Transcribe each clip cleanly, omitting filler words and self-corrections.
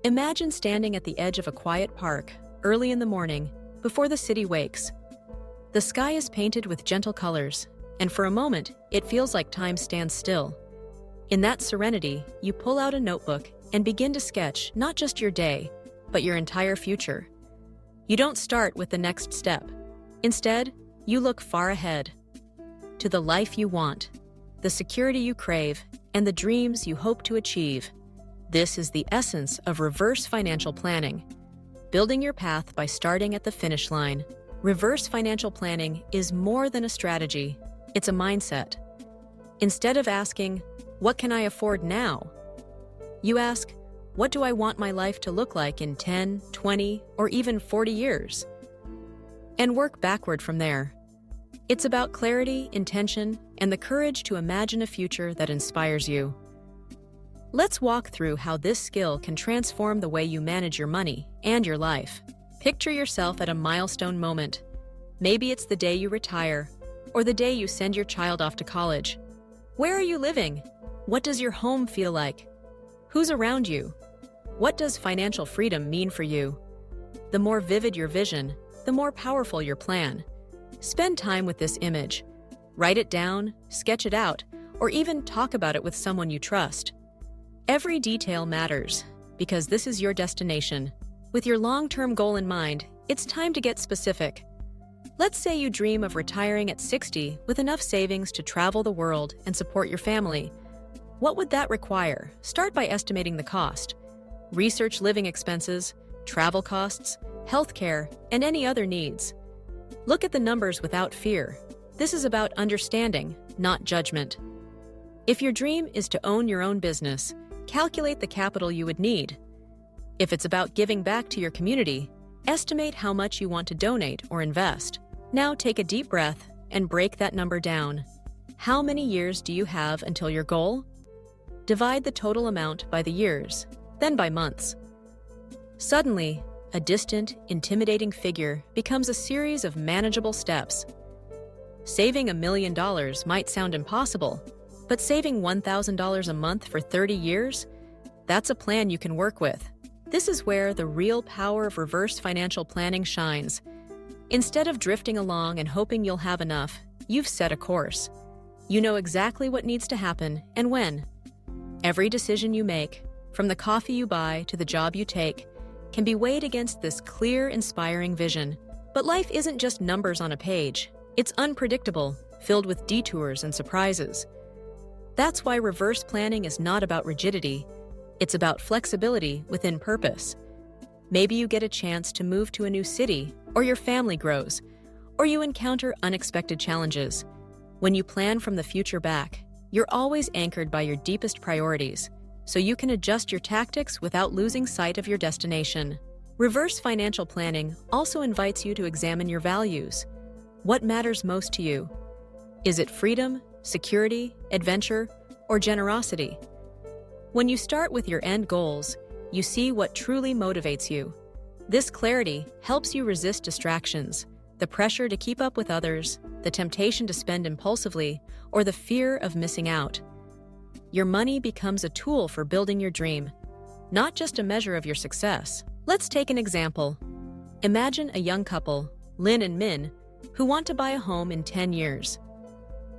Imagine standing at the edge of a quiet park, early in the morning, before the city wakes. The sky is painted with gentle colors, and for a moment, it feels like time stands still. In that serenity, you pull out a notebook and begin to sketch not just your day, but your entire future. You don't start with the next step. Instead, you look far ahead, to the life you want, the security you crave, and the dreams you hope to achieve. This is the essence of reverse financial planning. Building your path by starting at the finish line. Reverse financial planning is more than a strategy, it's a mindset. Instead of asking, "What can I afford now?" you ask, "What do I want my life to look like in 10, 20, or even 40 years?" And work backward from there. It's about clarity, intention, and the courage to imagine a future that inspires you. Let's walk through how this skill can transform the way you manage your money and your life. Picture yourself at a milestone moment. Maybe it's the day you retire, or the day you send your child off to college. Where are you living? What does your home feel like? Who's around you? What does financial freedom mean for you? The more vivid your vision, the more powerful your plan. Spend time with this image. Write it down, sketch it out, or even talk about it with someone you trust. Every detail matters, because this is your destination. With your long-term goal in mind, it's time to get specific. Let's say you dream of retiring at 60 with enough savings to travel the world and support your family. What would that require? Start by estimating the cost. Research living expenses, travel costs, healthcare, and any other needs. Look at the numbers without fear. This is about understanding, not judgment. If your dream is to own your own business, calculate the capital you would need. If it's about giving back to your community, estimate how much you want to donate or invest. Now take a deep breath and break that number down. How many years do you have until your goal? Divide the total amount by the years, then by months. Suddenly, a distant, intimidating figure becomes a series of manageable steps. Saving $1 million might sound impossible, but saving $1,000 a month for 30 years? That's a plan you can work with. This is where the real power of reverse financial planning shines. Instead of drifting along and hoping you'll have enough, you've set a course. You know exactly what needs to happen and when. Every decision you make, from the coffee you buy to the job you take, can be weighed against this clear, inspiring vision. But life isn't just numbers on a page. It's unpredictable, filled with detours and surprises. That's why reverse planning is not about rigidity. It's about flexibility within purpose. Maybe you get a chance to move to a new city, or your family grows, or you encounter unexpected challenges. When you plan from the future back, you're always anchored by your deepest priorities, so you can adjust your tactics without losing sight of your destination. Reverse financial planning also invites you to examine your values. What matters most to you? Is it freedom, security, adventure, or generosity? When you start with your end goals, you see what truly motivates you. This clarity helps you resist distractions, the pressure to keep up with others, the temptation to spend impulsively, or the fear of missing out. Your money becomes a tool for building your dream, not just a measure of your success. Let's take an example. Imagine a young couple, Lynn and Min, who want to buy a home in 10 years.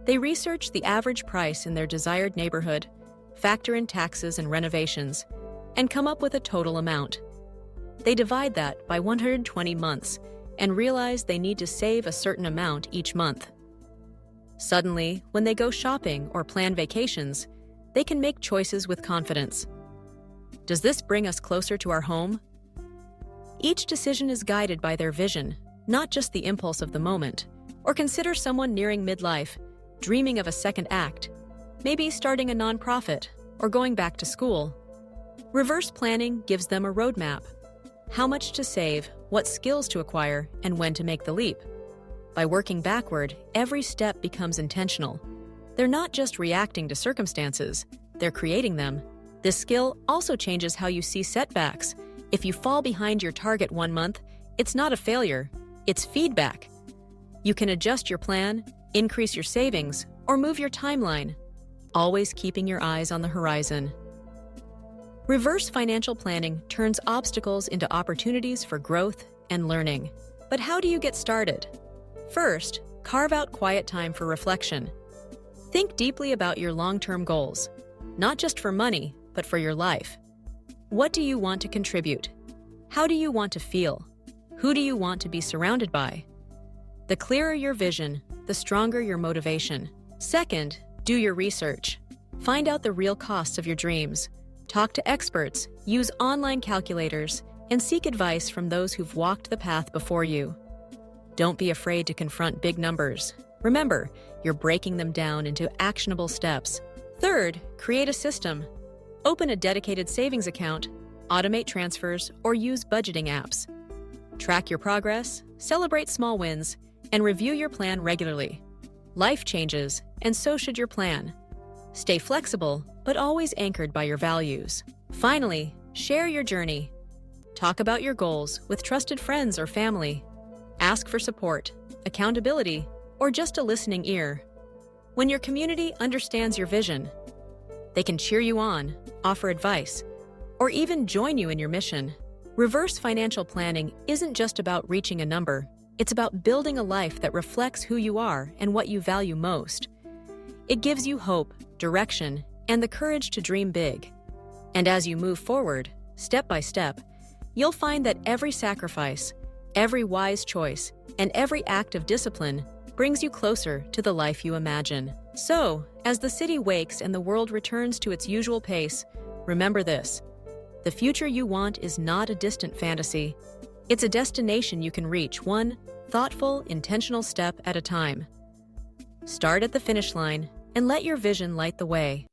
They research the average price in their desired neighborhood, factor in taxes and renovations, and come up with a total amount. They divide that by 120 months and realize they need to save a certain amount each month. Suddenly, when they go shopping or plan vacations, they can make choices with confidence. Does this bring us closer to our home? Each decision is guided by their vision, not just the impulse of the moment. Or consider someone nearing midlife, dreaming of a second act, maybe starting a nonprofit or going back to school. Reverse planning gives them a roadmap: how much to save, what skills to acquire, and when to make the leap. By working backward, every step becomes intentional. They're not just reacting to circumstances, they're creating them. This skill also changes how you see setbacks. If you fall behind your target 1 month, it's not a failure, it's feedback. You can adjust your plan, increase your savings, or move your timeline, always keeping your eyes on the horizon. Reverse financial planning turns obstacles into opportunities for growth and learning. But how do you get started? First, carve out quiet time for reflection. Think deeply about your long-term goals, not just for money, but for your life. What do you want to contribute? How do you want to feel? Who do you want to be surrounded by? The clearer your vision, the stronger your motivation. Second, do your research. Find out the real costs of your dreams. Talk to experts, use online calculators, and seek advice from those who've walked the path before you. Don't be afraid to confront big numbers. Remember, you're breaking them down into actionable steps. Third, create a system. Open a dedicated savings account, automate transfers, or use budgeting apps. Track your progress, celebrate small wins, and review your plan regularly. Life changes, and so should your plan. Stay flexible, but always anchored by your values. Finally, share your journey. Talk about your goals with trusted friends or family. Ask for support, accountability, or just a listening ear. When your community understands your vision, they can cheer you on, offer advice, or even join you in your mission. Reverse financial planning isn't just about reaching a number. It's about building a life that reflects who you are and what you value most. It gives you hope, direction, and the courage to dream big. And as you move forward, step by step, you'll find that every sacrifice, every wise choice, and every act of discipline brings you closer to the life you imagine. So, as the city wakes and the world returns to its usual pace, remember this: the future you want is not a distant fantasy. It's a destination you can reach one thoughtful, intentional step at a time. Start at the finish line and let your vision light the way.